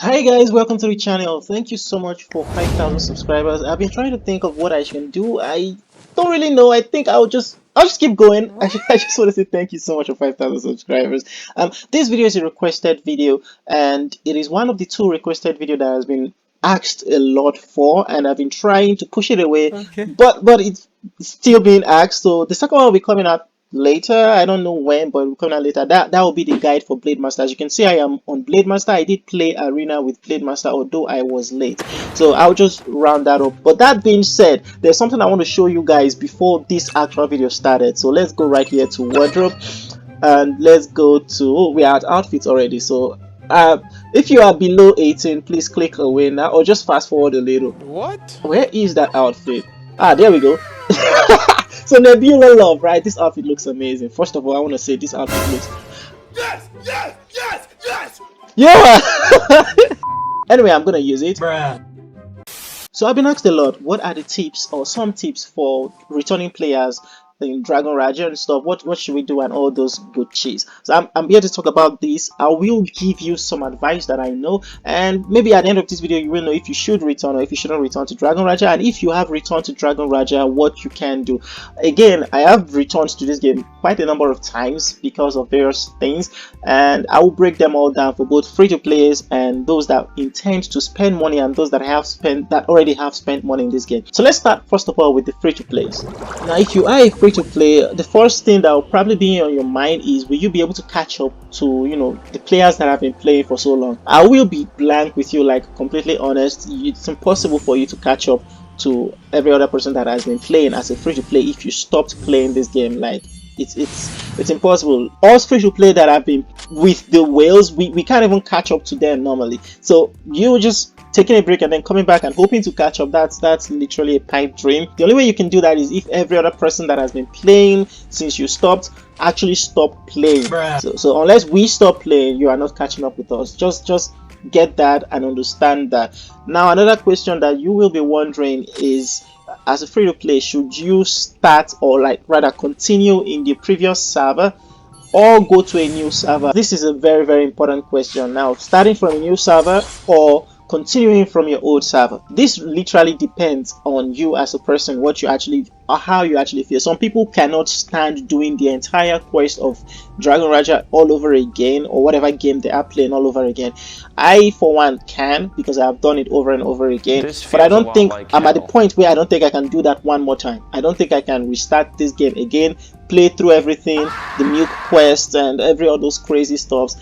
Hi guys, welcome to the channel. Thank you so much for 5,000 subscribers. I've been trying to think of what I can do. I don't really know. I think I'll just keep going. I just want to say thank you so much for 5,000 subscribers. This video is a requested video, and it is one of the two requested video that has been asked a lot for, and I've been trying to push it away, Okay. but it's still being asked. So the second one will be coming out later. I don't know when, but we'll come out later. That will be the guide for Blade Master. As you can see, I am on Blade Master. I did play arena with Blade Master, although I was late, so I'll just round that up. But that being said, there's something I want to show you guys before this actual video started. So let's go right here to wardrobe, and let's go to, oh, we are at outfits already. So if you are below 18, please click away now, or just fast forward a little. What? Where is that outfit? Ah, there we go. So Nebula Love, right? This outfit looks amazing. First of all, I want to say this outfit looks. Yes! Yes! Yes! Yes! Yeah. Anyway, I'm gonna use it. Bruh. So I've been asked a lot, what are the tips or some tips for returning players in Dragon Raja and stuff? What should we do and all those good cheese? So I'm here to talk about this. I will give you some advice that I know, and maybe at the end of this video you will know if you should return or if you shouldn't return to Dragon Raja, and if you have returned to Dragon Raja, what you can do. Again, I have returned to this game quite a number of times because of various things, and I will break them all down for both free-to players and those that intend to spend money and those that already have spent money in this game. So let's start first of all with the free-to plays. Now, if you are a free-to play, the first thing that will probably be on your mind is, will you be able to catch up to the players that have been playing for so long? I will be blank with you, like completely honest. It's impossible for you to catch up to every other person that has been playing as a free-to-play if you stopped playing this game. Like it's impossible. All free-to-play that have been with the whales, we can't even catch up to them normally. So you just taking a break and then coming back and hoping to catch up, that's literally a pipe dream. The only way you can do that is if every other person that has been playing since you stopped actually stop playing. So unless we stop playing, you are not catching up with us. Just get that and understand that. Now, another question that you will be wondering is, as a free to play, should you start or like rather continue in the previous server or go to a new server? This is a very important question. Now, starting from a new server or continuing from your old server, this literally depends on you as a person, what you actually or how you actually feel. Some people cannot stand doing the entire quest of Dragon Raja all over again, or whatever game they are playing all over again. I for one can, because I have done it over and over again, but I don't think I'm at the point where I don't think I can do that one more time. I don't think I can restart this game again, play through everything, the milk quest and every all those crazy stuffs.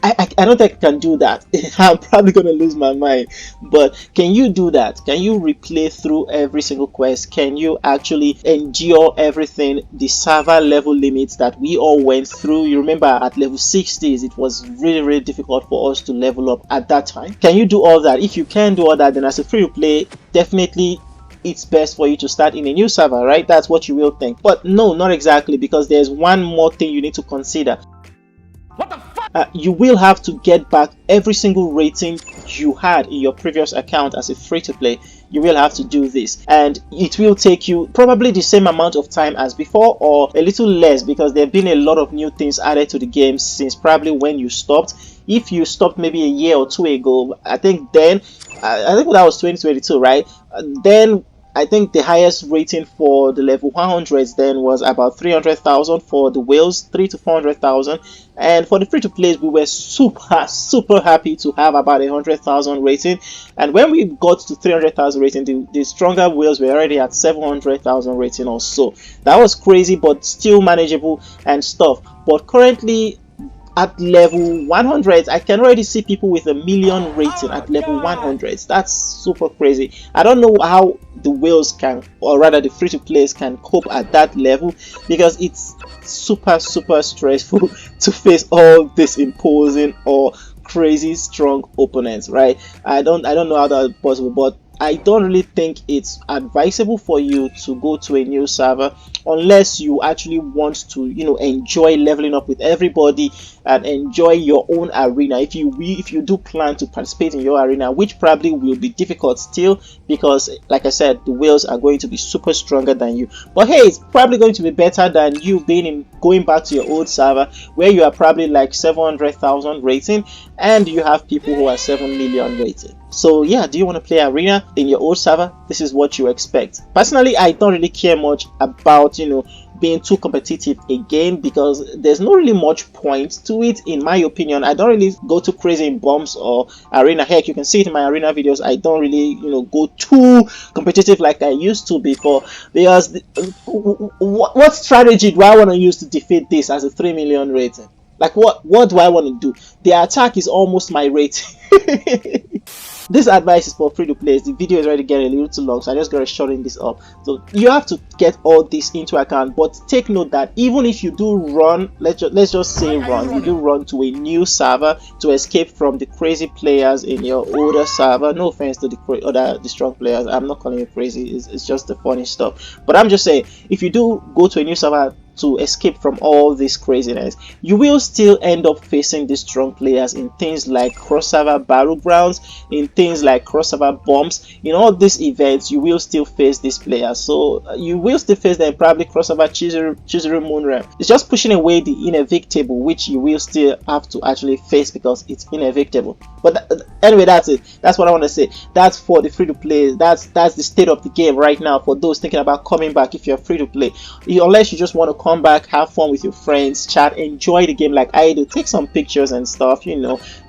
I don't think I can do that. I'm probably gonna lose my mind. But can you do that? Can you replay through every single quest? Can you actually endure everything, the server level limits that we all went through? You remember at level 60s it was really difficult for us to level up at that time. Can you do all that? If you can do all that, then as a free to play, definitely it's best for you to start in a new server, right? That's what you will think. But no, not exactly, because there's one more thing you need to consider. You will have to get back every single rating you had in your previous account as a free-to-play. You will have to do this, and it will take you probably the same amount of time as before or a little less, because there have been a lot of new things added to the game since probably when you stopped. If you stopped maybe a year or two ago, I think then I think that was 2022, right? Then I think the highest rating for the level 100s then was about 300,000 for the whales, 3 to 400,000, and for the free to plays we were super happy to have about 100,000 rating. And when we got to 300,000 rating, the stronger whales were already at 700,000 rating or so. That was crazy, but still manageable and stuff. But currently, at level 100, I can already see people with a million rating at level 100. That's super crazy. I don't know how the whales can, or rather the free to players can cope at that level, because it's super stressful to face all this imposing or crazy strong opponents, right? I don't know how that's possible, but I don't really think it's advisable for you to go to a new server unless you actually want to, enjoy leveling up with everybody and enjoy your own arena. If you do plan to participate in your arena, which probably will be difficult still, because like I said, the whales are going to be super stronger than you. But hey, it's probably going to be better than you being in going back to your old server where you are probably like 700,000 rating and you have people who are 7 million rating. So yeah, do you want to play arena in your old server? This is what you expect. Personally, I don't really care much about, being too competitive again, because there's not really much point to it in my opinion. I don't really go too crazy in bombs or arena. Heck, you can see it in my arena videos. I don't really, go too competitive like I used to before, because what strategy do I want to use to defeat this as a 3 million rating? Like, what do I want to do? The attack is almost my rate. This advice is for free to play. The video is already getting a little too long, so I just gotta shorten this up. So you have to get all this into account, but take note that even if you do run, let's just say run, you do run to a new server to escape from the crazy players in your older server. No offense to the strong players. I'm not calling you crazy. It's just the funny stuff. But I'm just saying, if you do go to a new server to escape from all this craziness, you will still end up facing these strong players in things like cross-server battlegrounds, in things like cross-server bombs. In all these events, you will still face these players. So you will still face them, probably cross-server Chizuru Moonram. It's just pushing away the inevitable, which you will still have to actually face because it's inevitable. But anyway, that's it. That's what I want to say. That's for the free-to-play. That's the state of the game right now for those thinking about coming back if you're free-to-play. Unless you just want to come back, have fun with your friends, chat, enjoy the game like I do, take some pictures and stuff,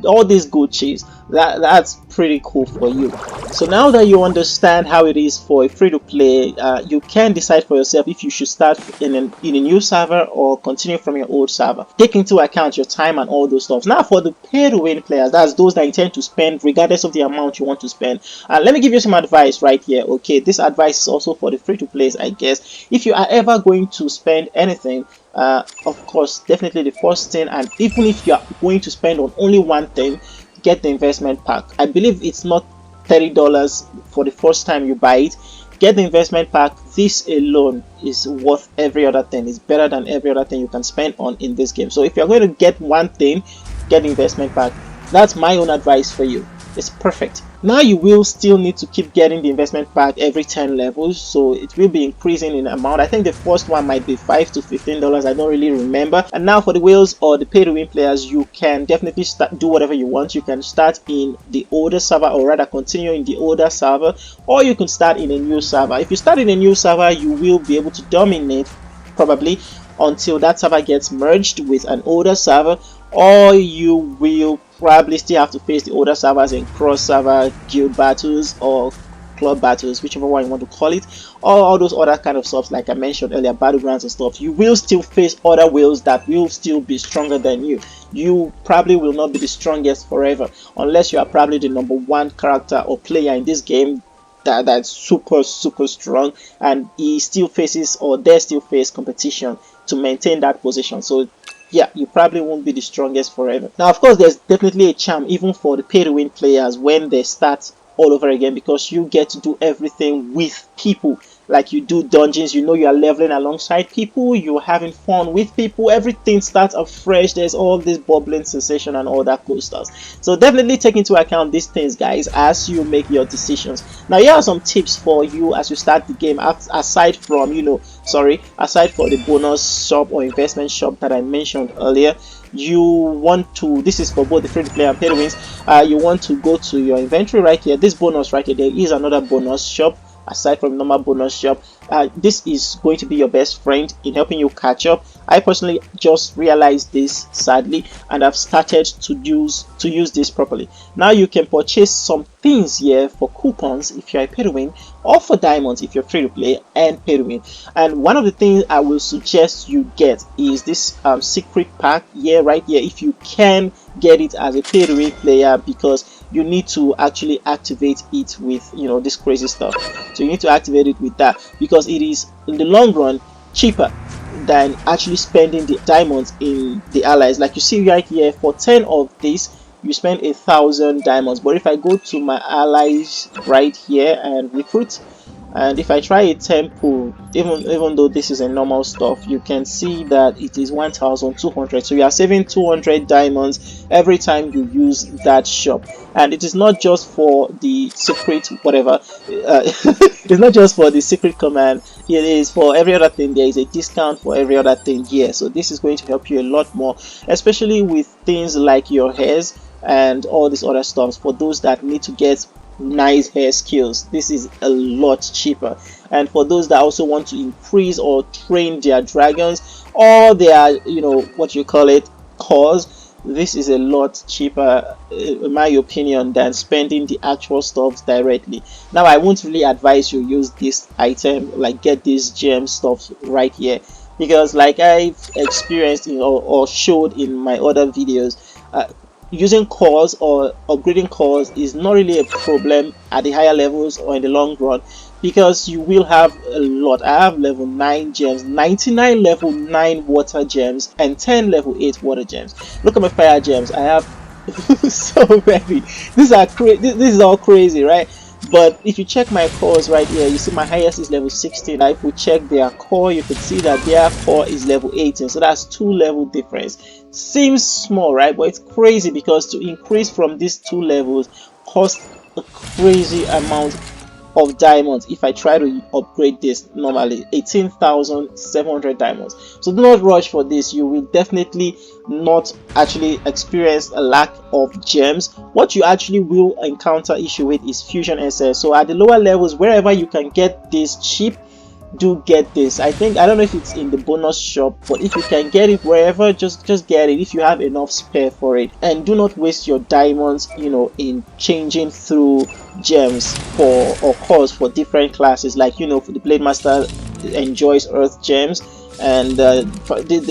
all these good cheese. That's pretty cool for you. So now that you understand how it is for a free-to-play, you can decide for yourself if you should start in a new server or continue from your old server. Take into account your time and all those stuff. Now for the pay-to-win players, that's those that intend to spend regardless of the amount you want to spend. Let me give you some advice right here. Okay, this advice is also for the free-to-plays, I guess. If you are ever going to spend anything, of course, definitely the first thing, and even if you are going to spend on only one thing, get the investment pack. I believe it's not $30 for the first time you buy it. Get the investment pack. This alone is worth every other thing. It's better than every other thing you can spend on in this game. So if you're going to get one thing, get the investment pack. That's my own advice for you. It's perfect. Now you will still need to keep getting the investment pack every 10 levels, so it will be increasing in amount. I think the first one might be $5 to $15. I don't really remember. And now for the whales or the pay to win players, you can definitely do whatever you want. You can start in the older server, or rather continue in the older server, or you can start in a new server. If you start in a new server, you will be able to dominate probably until that server gets merged with an older server, or you will probably still have to face the older servers in cross server guild battles or club battles, whichever one you want to call it, or all those other kind of stuff like I mentioned earlier, battlegrounds and stuff. You will still face other whales that will still be stronger than you. You probably will not be the strongest forever, unless you are probably the #1 character or player in this game that's super strong, and he still faces, or they still face competition to maintain that position. So yeah, you probably won't be the strongest forever. Now, of course, there's definitely a charm even for the pay to win players when they start all over again, because you get to do everything with people. Like, you do dungeons, you are leveling alongside people, you're having fun with people, everything starts afresh. There's all this bubbling sensation and all that cool stuff. So definitely take into account these things, guys, as you make your decisions. Now, here are some tips for you as you start the game, aside from aside for the bonus shop or investment shop that I mentioned earlier. You want to, this is for both the free to play and pay to wins, you want to go to your inventory right here, this bonus right here. There is another bonus shop aside from normal bonus shop. This is going to be your best friend in helping you catch up. I personally just realized this, sadly, and I've started to use this properly. Now you can purchase some things here for coupons if you're a pay to win, or for diamonds if you're free to play and pay to win. And one of the things I will suggest you get is this secret pack here, right here, if you can get it as a pay to win player, because you need to actually activate it with this crazy stuff. So you need to activate it with that, because it is in the long run cheaper than actually spending the diamonds in the allies. Like you see right here, for 10 of these you spend 1,000 diamonds. But if I go to my allies right here and recruit, And if I try a temple, even though this is a normal stuff, you can see that it is 1200. So you are saving 200 diamonds every time you use that shop. And it is not just for the secret whatever, it's not just for the secret command, it is for every other thing. There is a discount for every other thing here, so this is going to help you a lot more, especially with things like your hairs and all this other stuff. For those that need to get nice hair skills, this is a lot cheaper. And for those that also want to increase or train their dragons or their, what you call it, cores, this is a lot cheaper, in my opinion, than spending the actual stuff directly. Now I won't really advise you use this item, like get this gem stuff right here, because like I've experienced or showed in my other videos, using cores or upgrading cores is not really a problem at the higher levels or in the long run, because you will have a lot. I have level 9 gems, 99 level 9 water gems, and 10 level 8 water gems. Look at my fire gems. I have so many. This is all crazy, right? But if you check my cores right here, you see my highest is level 16. If we check their core, you could see that their core is level 18. So that's 2 level difference. Seems small, right? But it's crazy, because to increase from these 2 levels costs a crazy amount of diamonds. If I try to upgrade this normally, 18,700 diamonds. So do not rush for this. You will definitely not actually experience a lack of gems. What you actually will encounter issue with is fusion SS. So at the lower levels, wherever you can get this cheap, do get this. I don't know if it's in the bonus shop, but if you can get it wherever, just get it if you have enough spare for it. And do not waste your diamonds, in changing through gems for or cores for different classes. Like, for the blade master enjoys earth gems, and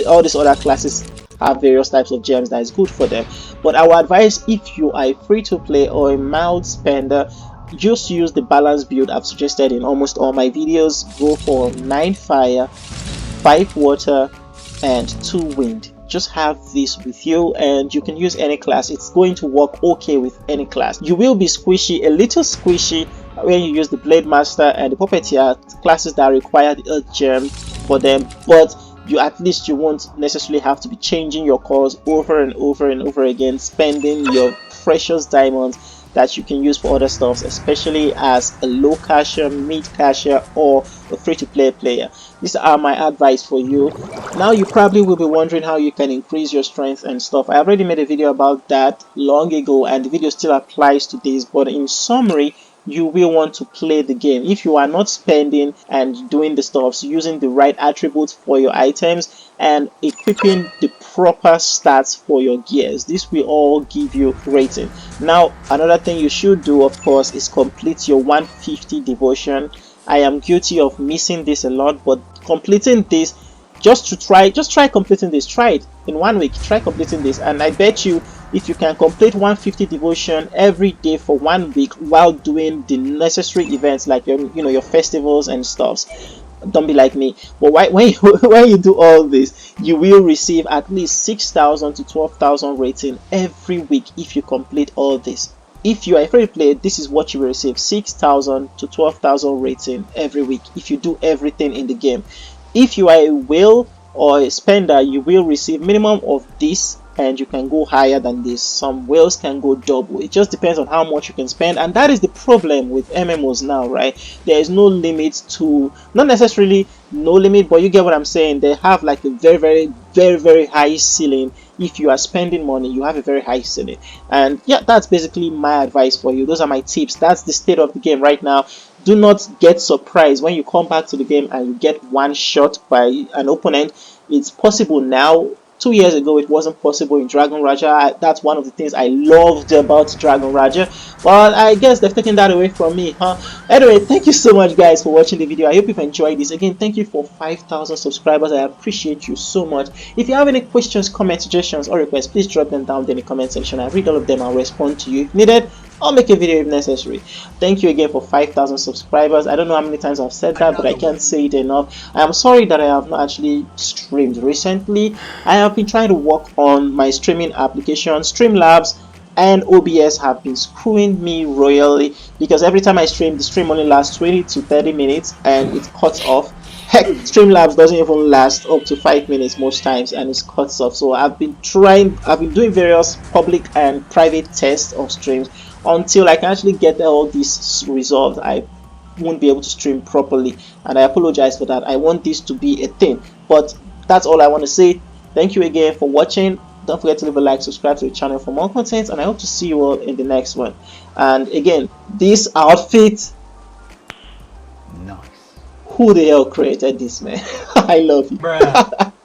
all these other classes have various types of gems that is good for them. But I would advise, if you are a free to play or a mild spender, just use the balance build I've suggested in almost all my videos. Go for 9 fire, 5 water, and 2 wind. Just have this with you, and you can use any class. It's going to work okay with any class. You will be squishy, a little squishy, when you use the blade master and the puppeteer, classes that require the earth gem for them, but at least you won't necessarily have to be changing your cores over and over and over again, spending your precious diamonds that you can use for other stuffs, especially as a low cashier, mid cashier, or a free-to-play player. These are my advice for you. Now you probably will be wondering how you can increase your strength and stuff. I already made a video about that long ago, and the video still applies to this, but in summary, you will want to play the game. If you are not spending and doing the stuffs, using the right attributes for your items, and equipping the proper stats for your gears, this will all give you rating. Now another thing you should do, of course, is complete your 150 devotion. I am guilty of missing this a lot, but completing this, just try completing this. Try it in 1 week. Try completing this, and I bet you, if you can complete 150 devotion every day for 1 week while doing the necessary events like your festivals and stuffs, don't be like me. But when when you do all this, you will receive at least 6,000 to 12,000 rating every week if you complete all this. If you are a free player, this is what you will receive: 6,000 to 12,000 rating every week if you do everything in the game. If you are a whale or a spender, you will receive minimum of this, and you can go higher than this. Some whales can go double. It just depends on how much you can spend, and that is the problem with MMOs now, right? There is no limit to, not necessarily no limit, but you get what I'm saying. They have like a very, very, very, very high ceiling. If you are spending money, you have a very high ceiling. And yeah, that's basically my advice for you. Those are my tips. That's the state of the game right now. Do not get surprised when you come back to the game and you get one shot by an opponent. It's possible now. 2 years ago, it wasn't possible in Dragon Raja. That's one of the things I loved about Dragon Raja. But I guess they've taken that away from me, huh? Anyway, thank you so much, guys, for watching the video. I hope you've enjoyed this. Again, thank you for 5,000 subscribers. I appreciate you so much. If you have any questions, comments, suggestions, or requests, please drop them down in the comment section. I read all of them and respond to you if needed. I'll make a video if necessary. Thank you again for 5,000 subscribers. I don't know how many times I've said that, but I can't say it enough. I am sorry that I have not actually streamed recently. I have been trying to work on my streaming application, Streamlabs. and OBS have been screwing me royally because every time I stream, the stream only lasts 20 to 30 minutes and it cuts off. Heck, Streamlabs doesn't even last up to 5 minutes most times and it cuts off. So I've been doing various public and private tests of streams until I can actually get all this resolved. I won't be able to stream properly, and I apologize for that. I want this to be a thing, but that's all I want to say. Thank you again for watching. Don't forget to leave a like, subscribe to the channel for more content, and I hope to see you all in the next one. And again, this outfit, Nice. who the hell created this, man? I love you. Bruh.